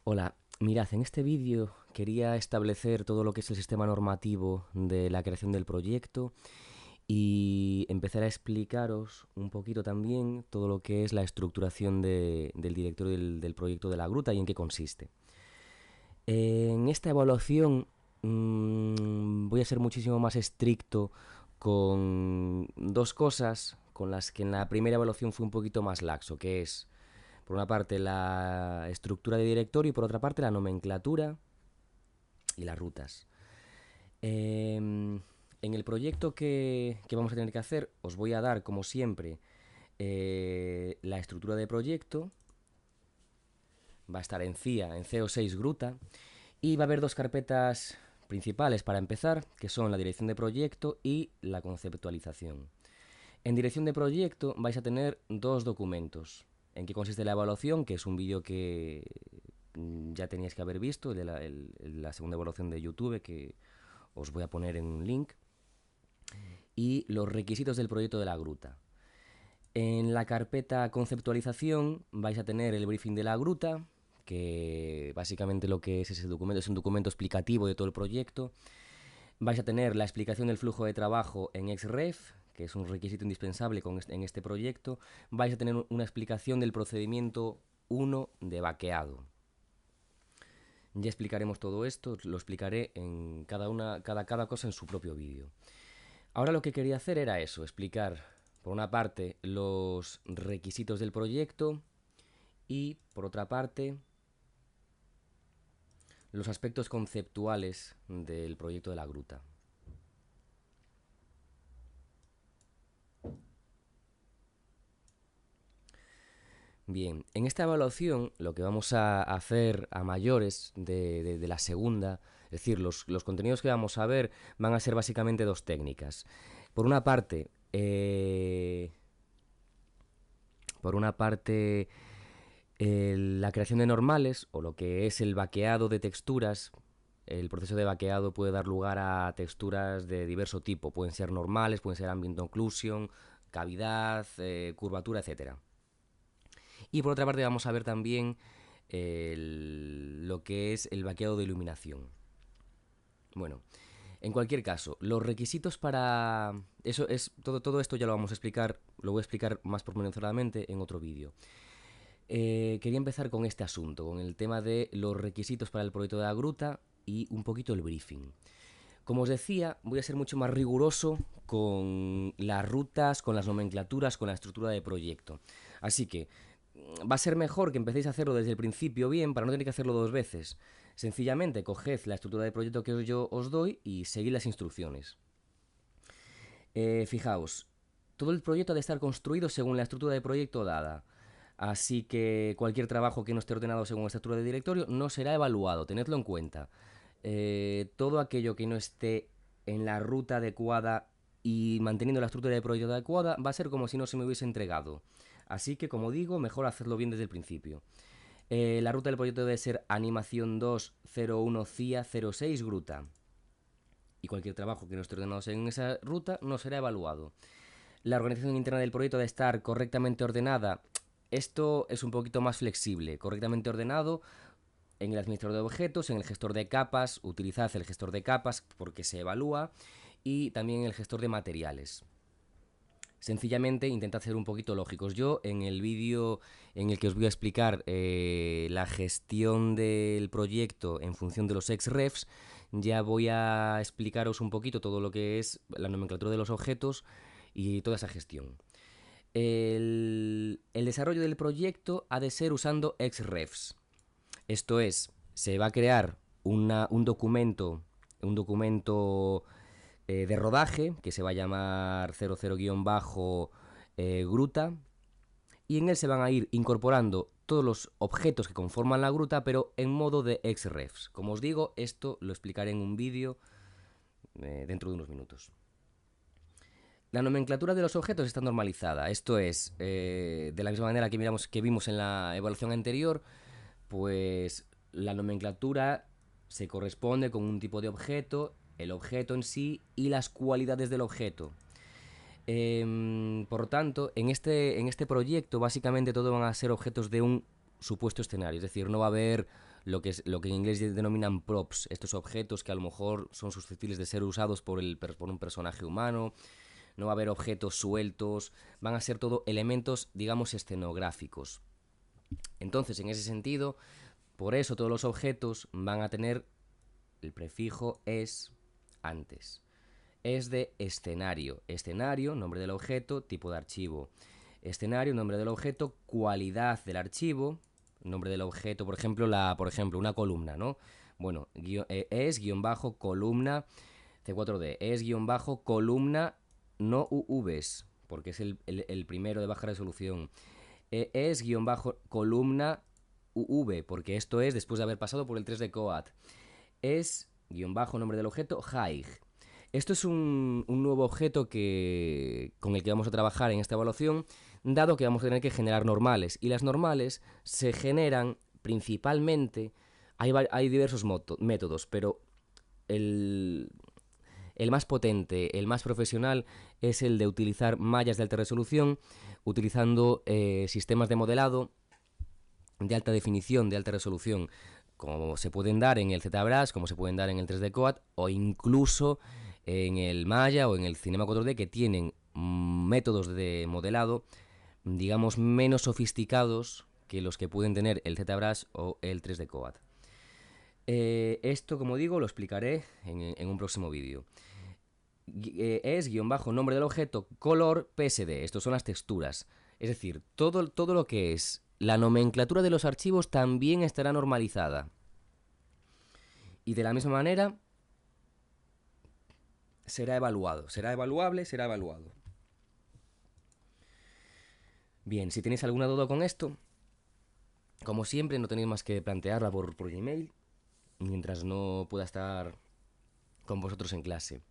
Hola, mirad, en este vídeo quería establecer todo lo que es el sistema normativo de la creación del proyecto y empezar a explicaros un poquito también todo lo que es la estructuración del directorio del proyecto de la gruta y en qué consiste. En esta evaluación voy a ser muchísimo más estricto con dos cosas con las que en la primera evaluación fue un poquito más laxo, que es por una parte la estructura de directorio y por otra parte la nomenclatura y las rutas. En el proyecto que vamos a tener que hacer os voy a dar, como siempre, la estructura de proyecto. Va a estar en CIA, en CO6 Gruta. Y va a haber dos carpetas principales para empezar, que son la dirección de proyecto y la conceptualización. En dirección de proyecto vais a tener dos documentos. En qué consiste la evaluación, que es un vídeo que ya teníais que haber visto, el de la segunda evaluación de YouTube, que os voy a poner en un link. Y los requisitos del proyecto de la gruta. En la carpeta conceptualización vais a tener el briefing de la gruta, que básicamente lo que es ese documento es un documento explicativo de todo el proyecto. Vais a tener la explicación del flujo de trabajo en XREF, que es un requisito indispensable en este proyecto. Vais a tener una explicación del procedimiento 1 de vaqueado. Ya explicaremos todo esto, lo explicaré en cada cosa en su propio vídeo. Ahora lo que quería hacer era eso, explicar por una parte los requisitos del proyecto y por otra parte los aspectos conceptuales del proyecto de la gruta. Bien, en esta evaluación lo que vamos a hacer a mayores de la segunda, es decir, los contenidos que vamos a ver van a ser básicamente dos técnicas. Por una parte, por una parte la creación de normales o lo que es el vaqueado de texturas. El proceso de vaqueado puede dar lugar a texturas de diverso tipo. Pueden ser normales, pueden ser ambient occlusion, cavidad, curvatura, etcétera. Y por otra parte vamos a ver también lo que es el vaqueado de iluminación. Bueno, en cualquier caso, los requisitos para... Eso es, todo esto ya lo vamos a explicar, lo voy a explicar más pormenorizadamente en otro vídeo. Quería empezar con este asunto, con el tema de los requisitos para el proyecto de la gruta y un poquito el briefing. Como os decía, voy a ser mucho más riguroso con las rutas, con las nomenclaturas, con la estructura de proyecto. Así que va a ser mejor que empecéis a hacerlo desde el principio bien para no tener que hacerlo dos veces. Sencillamente coged la estructura de proyecto que yo os doy y seguid las instrucciones. Fijaos, todo el proyecto ha de estar construido según la estructura de proyecto dada. Así que cualquier trabajo que no esté ordenado según la estructura de directorio no será evaluado, tenedlo en cuenta. Todo aquello que no esté en la ruta adecuada y manteniendo la estructura de proyecto adecuada va a ser como si no se me hubiese entregado. Así que, como digo, mejor hacerlo bien desde el principio. La ruta del proyecto debe ser animación 201 CIA 06 gruta. Y cualquier trabajo que no esté ordenado según esa ruta no será evaluado. La organización interna del proyecto debe estar correctamente ordenada. Esto es un poquito más flexible. Correctamente ordenado en el administrador de objetos, en el gestor de capas. Utilizad el gestor de capas porque se evalúa. Y también el gestor de materiales. Sencillamente intentad ser un poquito lógicos. Yo en el vídeo en el que os voy a explicar la gestión del proyecto en función de los XREFs, ya voy a explicaros un poquito todo lo que es la nomenclatura de los objetos y toda esa gestión. El desarrollo del proyecto ha de ser usando XREFs. Esto es, se va a crear un documento de rodaje que se va a llamar 00-gruta y en él se van a ir incorporando todos los objetos que conforman la gruta pero en modo de XREFs. Como os digo, esto lo explicaré en un vídeo dentro de unos minutos. La nomenclatura de los objetos está normalizada, esto es, de la misma manera que vimos en la evaluación anterior, pues la nomenclatura se corresponde con un tipo de objeto, el objeto en sí y las cualidades del objeto. Por tanto, en este proyecto básicamente todo van a ser objetos de un supuesto escenario, es decir, no va a haber lo que en inglés denominan props, estos objetos que a lo mejor son susceptibles de ser usados por un personaje humano. No va a haber objetos sueltos, van a ser todo elementos, digamos, escenográficos. Entonces, en ese sentido, por eso todos los objetos van a tener el prefijo es antes. Es de escenario. Escenario, nombre del objeto, tipo de archivo. Escenario, nombre del objeto, cualidad del archivo, nombre del objeto, por ejemplo, una columna, ¿no? Bueno, es guión bajo columna C4D, es guión bajo columna no UVs, porque es el primero de baja resolución. Es guión bajo columna UV, porque esto es después de haber pasado por el 3D Coat. Es guión bajo nombre del objeto Haig. Esto es un nuevo objeto con el que vamos a trabajar en esta evaluación, dado que vamos a tener que generar normales. Y las normales se generan principalmente, hay diversos métodos, pero el más potente, el más profesional, es el de utilizar mallas de alta resolución, utilizando sistemas de modelado de alta definición, de alta resolución, como se pueden dar en el ZBrush, como se pueden dar en el 3D Coat, o incluso en el Maya o en el Cinema 4D, que tienen métodos de modelado, digamos, menos sofisticados que los que pueden tener el ZBrush o el 3D Coat. Esto, como digo, lo explicaré en un próximo vídeo. Es guión bajo nombre del objeto, color, PSD. Estos son las texturas. Es decir, todo lo que es la nomenclatura de los archivos también estará normalizada. Y de la misma manera será evaluado. Será evaluable, será evaluado. Bien, si tenéis alguna duda con esto, como siempre, no tenéis más que plantearla por Gmail, mientras no pueda estar con vosotros en clase.